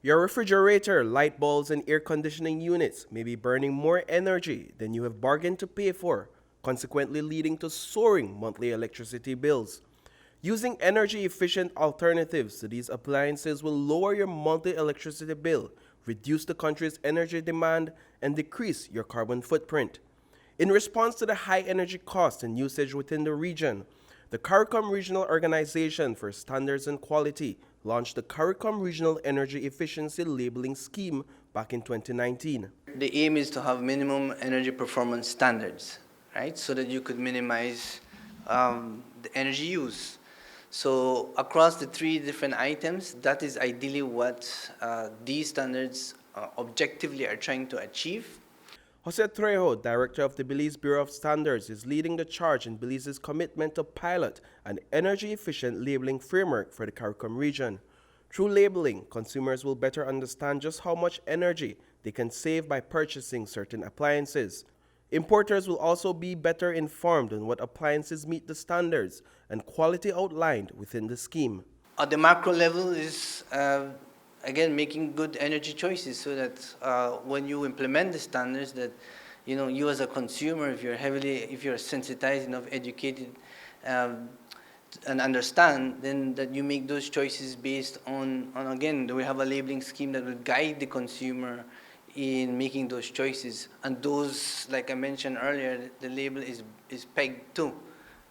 Your refrigerator, light bulbs, and air conditioning units may be burning more energy than you have bargained to pay for, consequently leading to soaring monthly electricity bills. Using energy-efficient alternatives to these appliances will lower your monthly electricity bill, reduce the country's energy demand, and decrease your carbon footprint. In response to the high energy costs and usage within the region, the CARICOM Regional Organization for Standards and Quality launched the CARICOM Regional Energy Efficiency Labeling Scheme back in 2019. The aim is to have minimum energy performance standards, right? So that you could minimize the energy use. So across the three different items, that is ideally what these standards objectively are trying to achieve. Jose Trejo, director of the Belize Bureau of Standards, is leading the charge in Belize's commitment to pilot an energy-efficient labeling framework for the CARICOM region. Through labeling, consumers will better understand just how much energy they can save by purchasing certain appliances. Importers will also be better informed on what appliances meet the standards and quality outlined within the scheme. At the macro level is again, making good energy choices so that when you implement the standards that, you as a consumer, if you're sensitized enough, educated, and understand, then that you make those choices based on again, we have a labeling scheme that will guide the consumer in making those choices. And those, like I mentioned earlier, the label is pegged to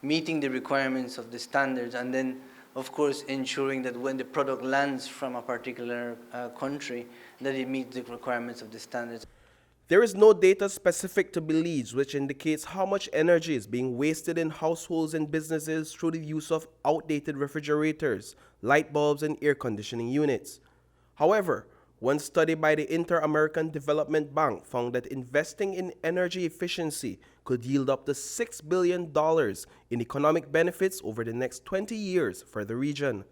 meeting the requirements of the standards, and then of course, ensuring that when the product lands from a particular country, that it meets the requirements of the standards. There is no data specific to Belize which indicates how much energy is being wasted in households and businesses through the use of outdated refrigerators, light bulbs, and air conditioning units. However, one study by the Inter-American Development Bank found that investing in energy efficiency could yield up to $6 billion in economic benefits over the next 20 years for the region.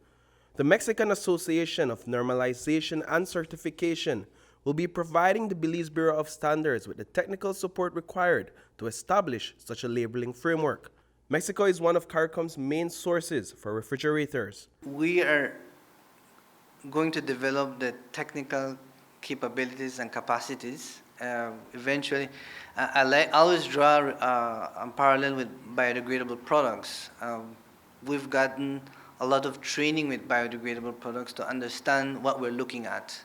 The Mexican Association of Normalization and Certification will be providing the Belize Bureau of Standards with the technical support required to establish such a labeling framework. Mexico is one of CARICOM's main sources for refrigerators. We are going to develop the technical capabilities and capacities. Eventually, I always draw a parallel with biodegradable products. We've gotten a lot of training with biodegradable products to understand what we're looking at,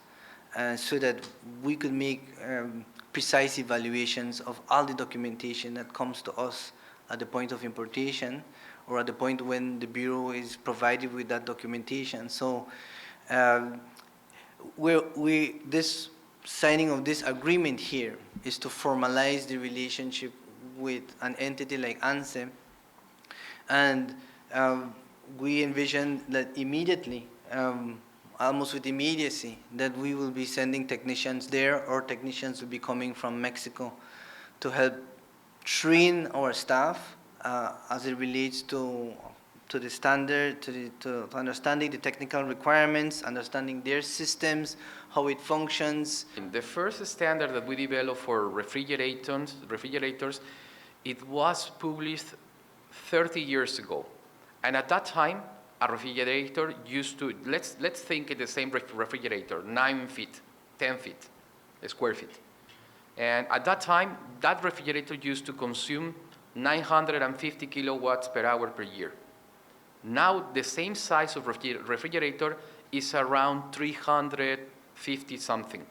so that we could make precise evaluations of all the documentation that comes to us at the point of importation or at the point when the Bureau is provided with that documentation. So this signing of this agreement here is to formalize the relationship with an entity like ANSE, and we envision that immediately, almost with immediacy, that we will be sending technicians there, or technicians will be coming from Mexico to help train our staff as it relates to the standard, to understanding the technical requirements, understanding their systems, how it functions. The first standard that we developed for refrigerators, it was published 30 years ago. And at that time, a refrigerator used to, let's think of the same refrigerator, 9 feet, 10 feet, square feet. And at that time, that refrigerator used to consume 950 kilowatts per hour per year. Now, the same size of refrigerator is around 350 something,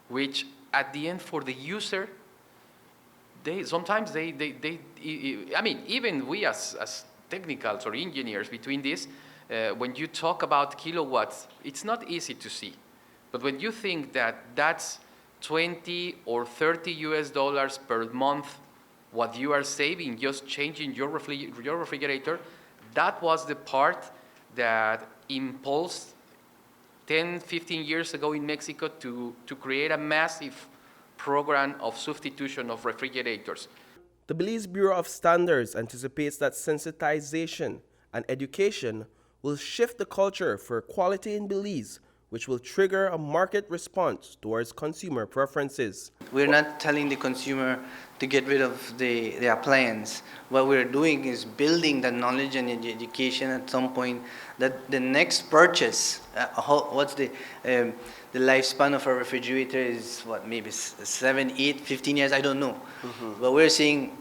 which at the end for the user, sometimes I mean, even we as technicals or engineers between this, when you talk about kilowatts, it's not easy to see. But when you think that that's 20 or 30 US dollars per month, what you are saving just changing your refrigerator, that was the part that impulsed 10, 15 years ago in Mexico to create a massive program of substitution of refrigerators. The Belize Bureau of Standards anticipates that sensitization and education will shift the culture for quality in Belize, which will trigger a market response towards consumer preferences. We're not telling the consumer to get rid of the appliance. What we're doing is building the knowledge and the education at some point that the next purchase, what's the lifespan of a refrigerator is what, maybe 7, 8, 15 years, I don't know. But we're seeing,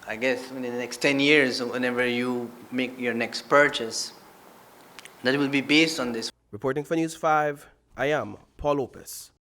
I guess, in the next 10 years, whenever you make your next purchase, that will be based on this. Reporting for News 5, I am Paul Lopez.